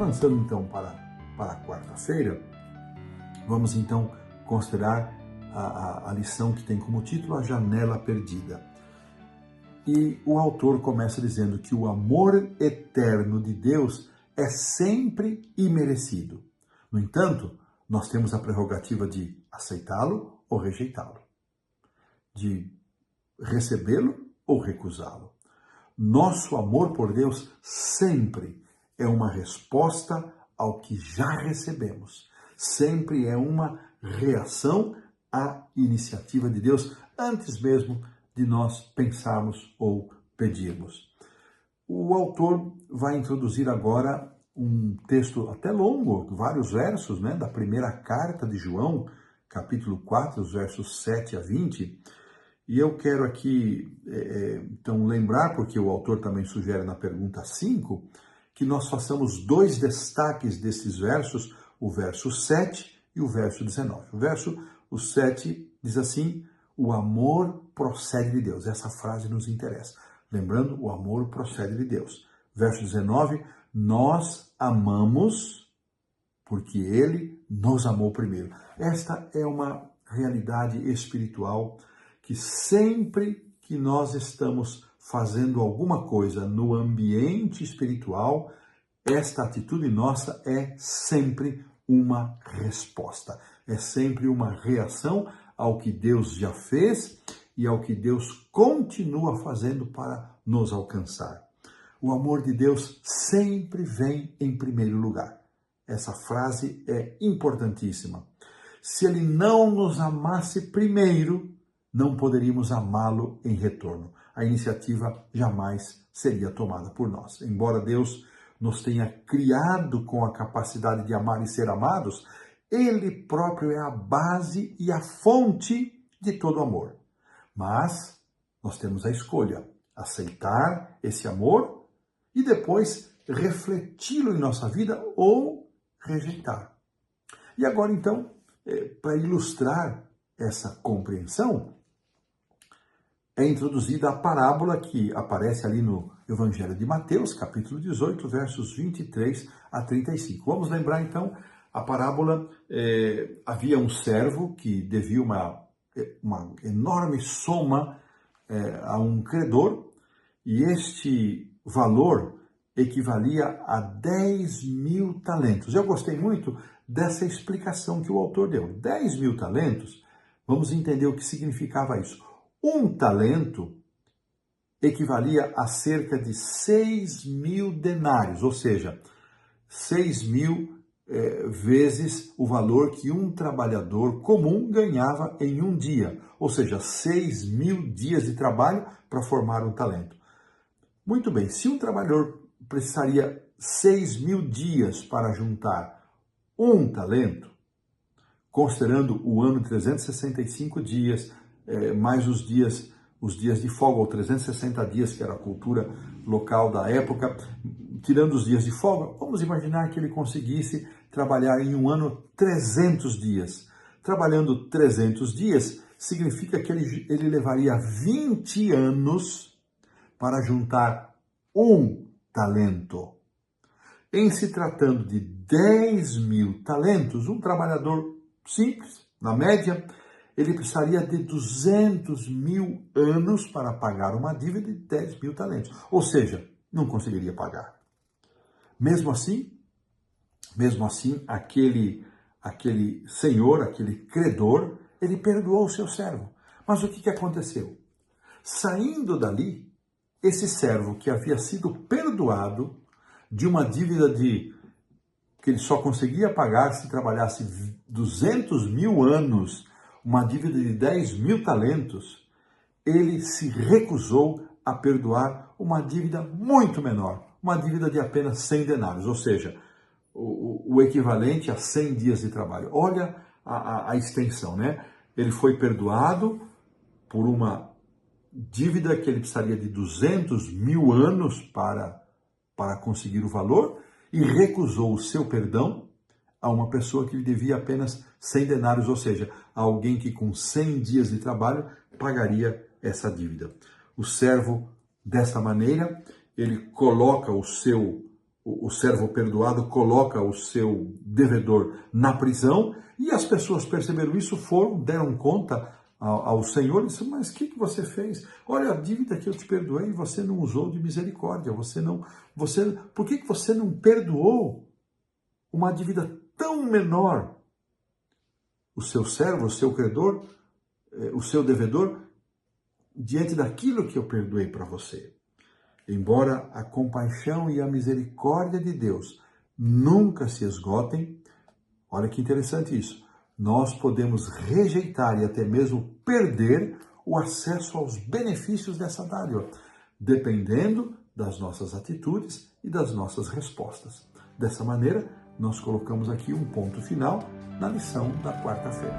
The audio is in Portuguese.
avançando então para a quarta-feira, vamos então considerar a lição que tem como título A Janela Perdida. E o autor começa dizendo que o amor eterno de Deus é sempre imerecido. No entanto, nós temos a prerrogativa de aceitá-lo ou rejeitá-lo, de recebê-lo ou recusá-lo. Nosso amor por Deus sempre é uma resposta ao que já recebemos. Sempre é uma reação à iniciativa de Deus, antes mesmo de nós pensarmos ou pedirmos. O autor vai introduzir agora um texto até longo, vários versos, da primeira carta de João, capítulo 4, os versos 7 a 20. E eu quero aqui, então, lembrar, porque o autor também sugere na pergunta 5, que nós façamos dois destaques desses versos, o verso 7 e o verso 19. O 7 diz assim: o amor procede de Deus. Essa frase nos interessa. Lembrando, o amor procede de Deus. Verso 19, nós amamos porque Ele nos amou primeiro. Esta é uma realidade espiritual que sempre que nós estamos fazendo alguma coisa no ambiente espiritual, esta atitude nossa é sempre uma resposta. É sempre uma reação ao que Deus já fez e ao que Deus continua fazendo para nos alcançar. O amor de Deus sempre vem em primeiro lugar. Essa frase é importantíssima. Se Ele não nos amasse primeiro, não poderíamos amá-lo em retorno. A iniciativa jamais seria tomada por nós. Embora Deus nos tenha criado com a capacidade de amar e ser amados, Ele próprio é a base e a fonte de todo amor. Mas nós temos a escolha, aceitar esse amor e depois refleti-lo em nossa vida ou rejeitar. E agora então, para ilustrar essa compreensão, é introduzida a parábola que aparece ali no Evangelho de Mateus, capítulo 18, versos 23 a 35. Vamos lembrar então, a parábola, havia um servo que devia uma enorme soma a um credor, e este valor equivalia a 10.000 talentos. Eu gostei muito dessa explicação que o autor deu. 10.000 talentos, vamos entender o que significava isso. Um talento equivalia a cerca de 6.000 denários, ou seja, 6.000 vezes o valor que um trabalhador comum ganhava em um dia, ou seja, 6.000 dias de trabalho para formar um talento. Muito bem, se um trabalhador precisaria 6.000 dias para juntar um talento, considerando o ano 365 dias, mais os dias de folga, ou 360 dias, que era a cultura local da época, tirando os dias de folga, vamos imaginar que ele conseguisse trabalhar em um ano 300 dias. Trabalhando 300 dias, significa que ele levaria 20 anos para juntar um talento. Em se tratando de 10.000 talentos, um trabalhador simples, na média, ele precisaria de 200.000 anos para pagar uma dívida de 10.000 talentos. Ou seja, não conseguiria pagar. Mesmo assim, aquele senhor, aquele credor, ele perdoou o seu servo. Mas o que aconteceu? Saindo dali, esse servo que havia sido perdoado de uma dívida que ele só conseguia pagar se trabalhasse 200.000 anos, uma dívida de 10.000 talentos, ele se recusou a perdoar uma dívida muito menor, uma dívida de apenas 100 denários, ou seja, o equivalente a 100 dias de trabalho. Olha a extensão, Ele foi perdoado por uma dívida que ele precisaria de 200.000 anos para conseguir o valor e recusou o seu perdão a uma pessoa que lhe devia apenas 100 denários, ou seja, a alguém que com 100 dias de trabalho pagaria essa dívida. O servo, dessa maneira, ele coloca o seu o servo perdoado coloca o seu devedor na prisão, e as pessoas perceberam isso, deram conta ao Senhor e disseram: mas o que você fez? Olha, a dívida que eu te perdoei, você não usou de misericórdia, por que você não perdoou uma dívida tão menor? O seu servo, o seu credor, o seu devedor, diante daquilo que eu perdoei para você. Embora a compaixão e a misericórdia de Deus nunca se esgotem, olha que interessante isso, nós podemos rejeitar e até mesmo perder o acesso aos benefícios dessa dádiva, dependendo das nossas atitudes e das nossas respostas. Dessa maneira, nós colocamos aqui um ponto final na lição da quarta-feira.